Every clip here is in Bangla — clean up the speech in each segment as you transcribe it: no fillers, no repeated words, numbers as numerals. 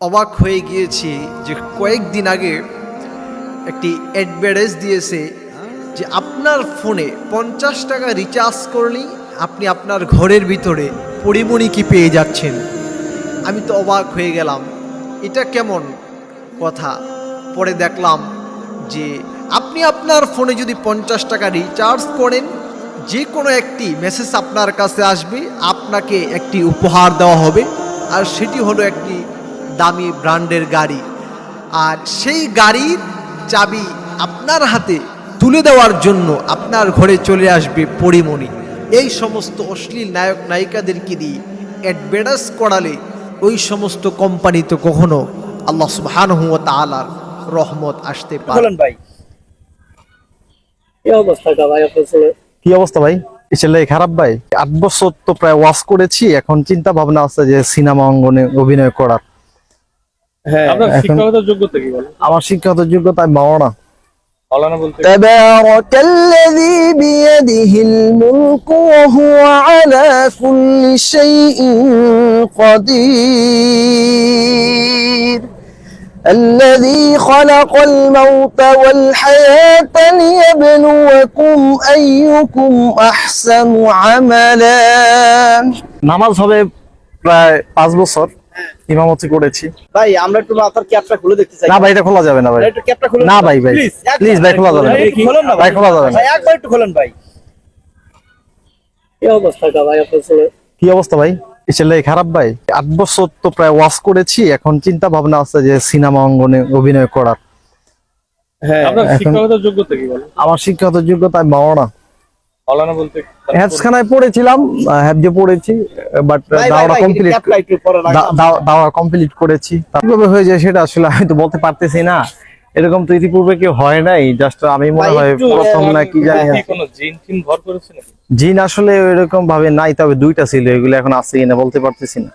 অবাক হয়ে গিয়েছি যে কয়েকদিন আগে একটি অ্যাডভার্টাইজ দিয়েছে যে আপনার ফোনে 50 টাকা রিচার্জ করলেই আপনি আপনার ঘরের ভিতরে পরিমণি কি পেয়ে যাচ্ছেন। আমি তো অবাক হয়ে গেলাম, এটা কেমন কথা। পরে দেখলাম যে আপনি আপনার ফোনে যদি 50 টাকা রিচার্জ করেন, যে কোনো একটি মেসেজ আপনার কাছে আসবে, আপনাকে একটি উপহার দেওয়া হবে, আর সেটি হলো একটি দামি ব্র্যান্ডের গাড়ি। আর সেই গাড়ির চাবি আপনার হাতে তুলে দেওয়ার জন্য আপনার ঘরে চলে আসবে পরিমণি। এই সমস্ত অশ্লীল নায়ক নায়িকাদেরকে দিয়ে অ্যাডভার্টাইজ করালে ওই সমস্ত কোম্পানি তো কখনো আল্লাহ সুবহানাহু ওয়া তাআলার রহমত আসতে পারে। ভাই কি অবস্থাটা ভাই আপনার ছেলে? কি অবস্থা ভাই? ছেলে খারাপ ভাই। 8 বছর তো প্রায় ওয়াজ করেছি, এখন চিন্তা ভাবনা আছে যে সিনেমা অঙ্গনে অভিনয় করার। হ্যাঁ, আপনার শিক্ষাগত যোগ্যতা কি বলেন? আমার শিক্ষাগত যোগ্যতা মাওলানা। মাওলানা বলতে তাবারাকাল্লাযী বিয়াদিহিল মুলকু ওয়া হুয়া আলা কুল্লি শাইইন কাদির الذي خلق الموت والحياة ليبلوكم أيكم أحسن عملا। নামাজ হবে প্রায় 5 বছর ইমামতি করেছি। ভাই আমরা একটু মাথার ক্যাপটা খুলে দেখতে চাই। না ভাই, এটা খোলা যাবে না ভাই। একটু ক্যাপটা খুলে না ভাই, ভাই প্লিজ ভাই, খোলা যাবে না খোলেন না ভাই, খোলা যাবে না ভাই, একবার একটু খোলেন ভাই। কি অবস্থাটা ভাই আপনার ছেলে? কি অবস্থা ভাই? ছেলে খারাপ ভাই। 8 বছর তো প্রায় ওয়াজ করেছি, এখন চিন্তা ভাবনা আছে যে সিনেমা অঙ্গনে অভিনয় করার। হ্যাঁ, আপনার শিক্ষাগত যোগ্যতা কি বলেন? আমার শিক্ষাগত যোগ্যতা মাওলানা। মাওলানা বলতে হেফজখানায় পড়েছিলাম, হেফজে পড়েছি, বাট দাওয়া কমপ্লিট ক্যাপটা একটু পরে রাখা। দাওয়া কমপ্লিট করেছি। কিভাবে হয়ে যায় সেটা আসলে আমি তো বলতে পারতেছি না। এরকম তো ইতিপূর্বে কেউ হয় নাই, জাস্ট আমি মনে হয় প্রথম না কি জানি। কি কোনো জিন টিন ভর করেছে নাকি? জিন আসলে এরকম ভাবে নাই, তবে 2টা ছিল, এগুলো এখন আছে কিনা বলতে পারতেছি না।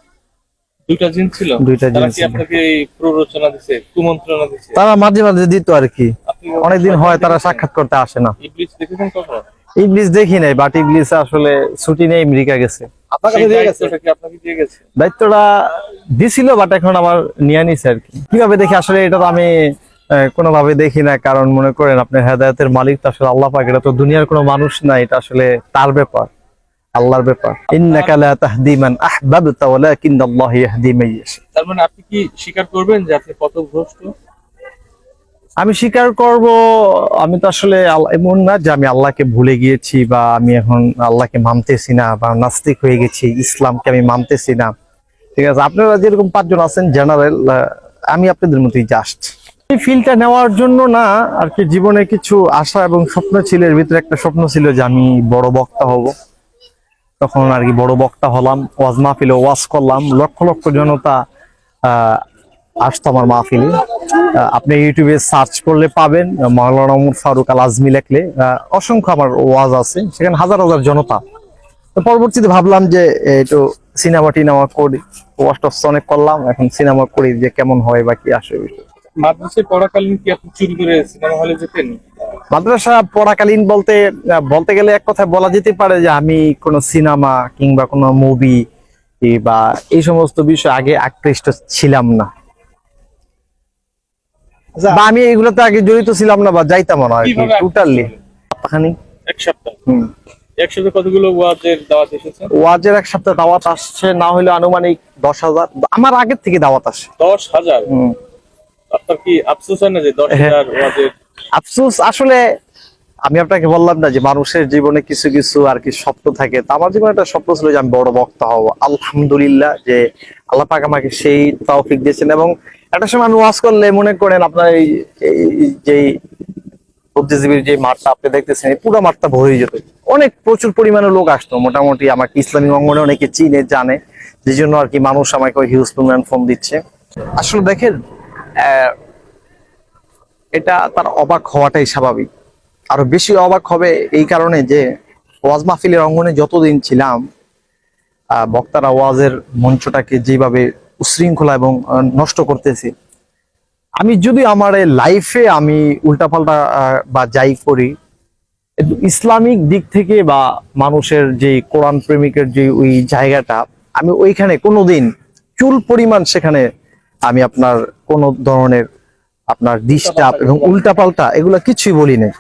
দুইটা জিন ছিল? দুইটা জিন তারা কি ছিল। আপনাকে প্ররোচনা দিছে, কুমন্ত্রণা দিছে? তারা মাঝে মাঝে দিত আর কি, আপনি অনেকদিন হয় তারা সাক্ষাৎ করতে আসে না। ইবলিস দেখেছেন কখনো? ইবলিস দেখি নাই, বাট ইবলিস আসলে ছুটি নেই, আমেরিকা গেছে। আপনার কাছে সেই দিয়ে গেছে? দায়িত্বটা কি আপনাকে দিয়ে গেছে? দায়িত্বটা দিছিল, বাট এখন আমার নিয়ে নিছে আর কি। কিভাবে দেখি আসলে এটা তো আমি কোনোভাবে দেখি না, কারণ মনে করেন আপনার হেদায়েতের মালিক তো আসলে আল্লাহ পাক, এটা তো দুনিয়ার কোনো মানুষ না, এটা আসলে তার ব্যাপার, আল্লাহর ব্যাপার। ইন্নাকা লা তাহদি মান আহবাবতা ওয়ালাকিন্নাল্লাহু ইয়াহদি মান ইয়াশা। তার মানে আপনি কি স্বীকার করবেন যে আপনি পথভ্রষ্ট? আমি স্বীকার করব, আমি তো আসলে এমন না যে আমি আল্লাহকে ভুলে গিয়েছি বা আমি এখন আল্লাহকে মানতেছি না বা নাস্তিক হয়ে গেছি, ইসলামকে আমি মানতেছি না। ঠিক আছে, আপনারা যেরকম 5 জন আছেন জেনারেল, আমি আপনাদের মতোই জাস্ট। এই ফিলটা নেওয়ার জন্য না আর কি, জীবনে কিছু আশা এবং স্বপ্ন ছিল, এর ভিতরে একটা স্বপ্ন ছিল যে আমি বড় বক্তা হব। তখন আর কি বড় বক্তা হলাম, ওয়াজ মাহফিলে ওয়াজ করলাম, লক্ষ লক্ষ জনতা আসতো আমার মাহফিলে। আপনি ইউটিউবে সার্চ করলে পাবেন, মাওলানা ওমর ফারুক আল আজমি লেখলে অসংখ্য আমার ওয়াজ আছে, সেখানে হাজার হাজার জনতা। তো পরবর্তীতে ভাবলাম যে একটু সিনেমা টিনেমা করি, ওয়াজ টস অনেক করলাম, এখন সিনেমা করি যে কেমন হয় বা কি আসে। মাদ্রাসায় পড়াকালীন কি আপনি চুরি করে সিনেমা হলে যেতেন? মাদ্রাসা পড়াকালীন বলতে গেলে এক কথায় বলা যেতে পারে যে আমি কোনো সিনেমা কিংবা কোনো মুভি বা এই সমস্ত বিষয় আগে আকৃষ্ট ছিলাম না, বা আমি এগুলোতে আগে জড়িত ছিলাম না বা যাইতাম না আর কি, কিভাবে টোটালি। এক সপ্তাহ? এক সপ্তাহে কতগুলো ওয়াজের দাওয়াত এসেছে? ওয়াজের এক সপ্তাহ দাওয়াত আসছে না হলে আনুমানিক 10,000, আমার আগের থেকে দাওয়াত আসে। 10,000? আপনার কি আফসোস হয় না যে 10,000 ওয়াজের? আফসোস আসলে আমি আপনাকে বললাম না যে মানুষের জীবনে কিছু কিছু আর কি স্বপ্ন থাকে, তো আমার জীবনে একটা স্বপ্ন ছিল যে আমি বড় বক্তা হব। আলহামদুলিল্লাহ যে আল্লাহ পাক আমাকে সেই তৌফিক দিয়েছেন। এবং একটা সময় আমি ওয়াজ করলে মনে করেন আপনার এই যে বুদ্ধিজীবীর যে মাঠটা আপনি দেখতেছেন, এই পুরো মাঠটা ভরে যেত, অনেক প্রচুর পরিমাণে লোক আসতো। মোটামুটি আমাকে ইসলামিক অঙ্গনে অনেকে চিনে জানে, যে জন্য আর কি মানুষ আমাকে হিউজ পরিমাণ ফোন দিচ্ছে। আসলে দেখেন, এটা তার অবাক হওয়াটাই স্বাভাবিক। আরো বেশি অবাক হবে এই কারণে যে ওয়াজ মাহফিলের অঙ্গনে যতদিন ছিলাম, বক্তারা ওয়াজের মঞ্চটাকে যেভাবে উশৃঙ্খলা এবং নষ্ট করতেছি, আমি যদি আমার লাইফে আমি উল্টাপাল্টা বা যাই করি, ইসলামিক দিক থেকে বা মানুষের যে কোরআন প্রেমিকের যে ওই জায়গাটা, আমি ওইখানে কোনোদিন চুল পরিমাণ সেখানে আমি আপনার কোনো ধরনের আপনার ডিস্টার্ব এবং উল্টাপাল্টা এগুলো কিছুই বলি নাই।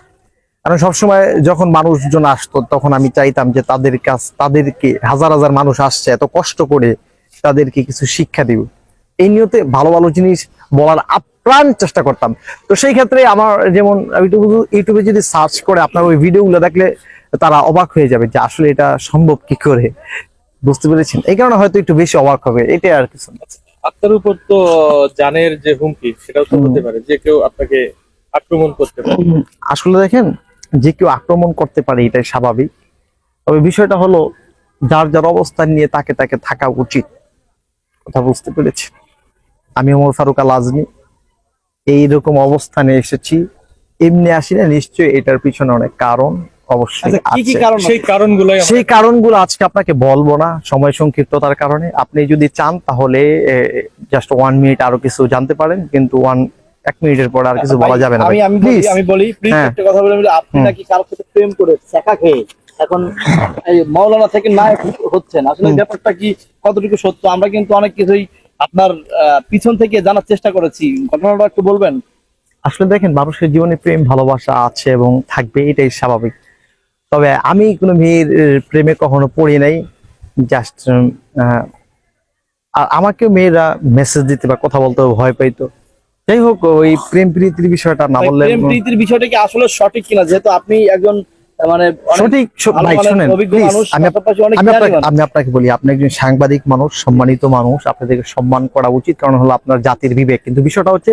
কারণ সবসময় যখন মানুষজন আসতো তখন আমি চাইতাম যে তাদেরকে হাজার হাজার মানুষ আসছে এত কষ্ট করে, তাদেরকে কিছু শিক্ষা দিব, এই নিয়তে ভালো ভালো জিনিস বলার আপ্রাণ চেষ্টা করতাম। তো সেই ক্ষেত্রে আমার যেমন ইউটিউবে যদি সার্চ করে আপনার ওই ভিডিওগুলো দেখলে তারা অবাক হয়ে যাবে যে আসলে এটা সম্ভব কি করে, বুঝতে পেরেছেন? এই কারণে হয়তো একটু বেশি অবাক হবে, এটাই আর কিছু না। আপনার উপর তো জানের যে হুমকি সেটাও তো হতে পারে, যে কেউ আপনাকে আক্রমণ করতে পারে। আসলে দেখেন, যে কেউ আক্রমণ করতে পারে এটাই স্বাভাবিক, তবে বিষয়টা হলো যার যার অবস্থান নিয়ে তাকে তাকে থাকা উচিত। কথা বুঝতে পেরেছি? আমি ওমর ফারুক আল আজমি এইরকম অবস্থানে এসেছি, এমনি আসি না, নিশ্চয়ই এটার পিছনে অনেক কারণ অবশ্যই আচ্ছা, কি কি আছে। কারণ? সেই কারণগুলোই সেই কারণগুলো আজকে আপনাকে বলবো না, সময় সংক্ষিপ্ততার কারণে। আপনি যদি চান তাহলে জাস্ট 1 মিনিট আরো কিছু জানতে পারেন, কিন্তু 1 মিনিটের পর আর কিছু বলা যাবে না। আমি বলি প্লিজ হ্যাঁ। একটা কথা বলে, আপনি নাকি কারোর সাথে প্রেম করে টাকা খেয়ে এখন এই মাওলানা থেকে নায়ক হচ্ছেন, আসলে ব্যাপারটা কি কতটুকু সত্য? আমরা কিন্তু অনেক কিছুই আপনার পিছন থেকে জানার চেষ্টা করেছি, ঘটনাটা একটু বলবেন? আসলে দেখেন, মানুষের জীবনে প্রেম ভালোবাসা আছে এবং থাকবে, এটাই স্বাভাবিক। তবে আমি কোনো মেয়ের প্রেমে কখনো পড়ি নাই। জাস্ট আর আমাকেও মেয়েরা মেসেজ দিতে বা কথা বলতে ভয় পাইতো। যাই হোক, ওই প্রেম প্রীতির বিষয়টা না বললে প্রেম প্রীতির বিষয়টা কি আসলে সঠিক কিনা, যেহেতু আপনি একজন মানে অনেক সঠিক ভালো ভাই মানের শুনেন, অভিজ্ঞ please, মানুষ, আমি পাশাপাশি অনেক আমি জ্ঞানী আপনাকে মানুষ। আমি আপনাকে বলি, আপনি একজন সাংবাদিক মানুষ, সম্মানিত মানুষ, আপনাদেরকে সম্মান করা উচিত, কারণ হলো আপনার জাতির বিবেক। কিন্তু বিষয়টা হচ্ছে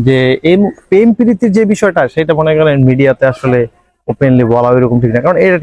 যে এই প্রেম প্রীতির যে বিষয়টা, সেটা মনে করেন মিডিয়াতে আসলে ওপেনলি বলা ওইরকম ঠিক না, কারণ এর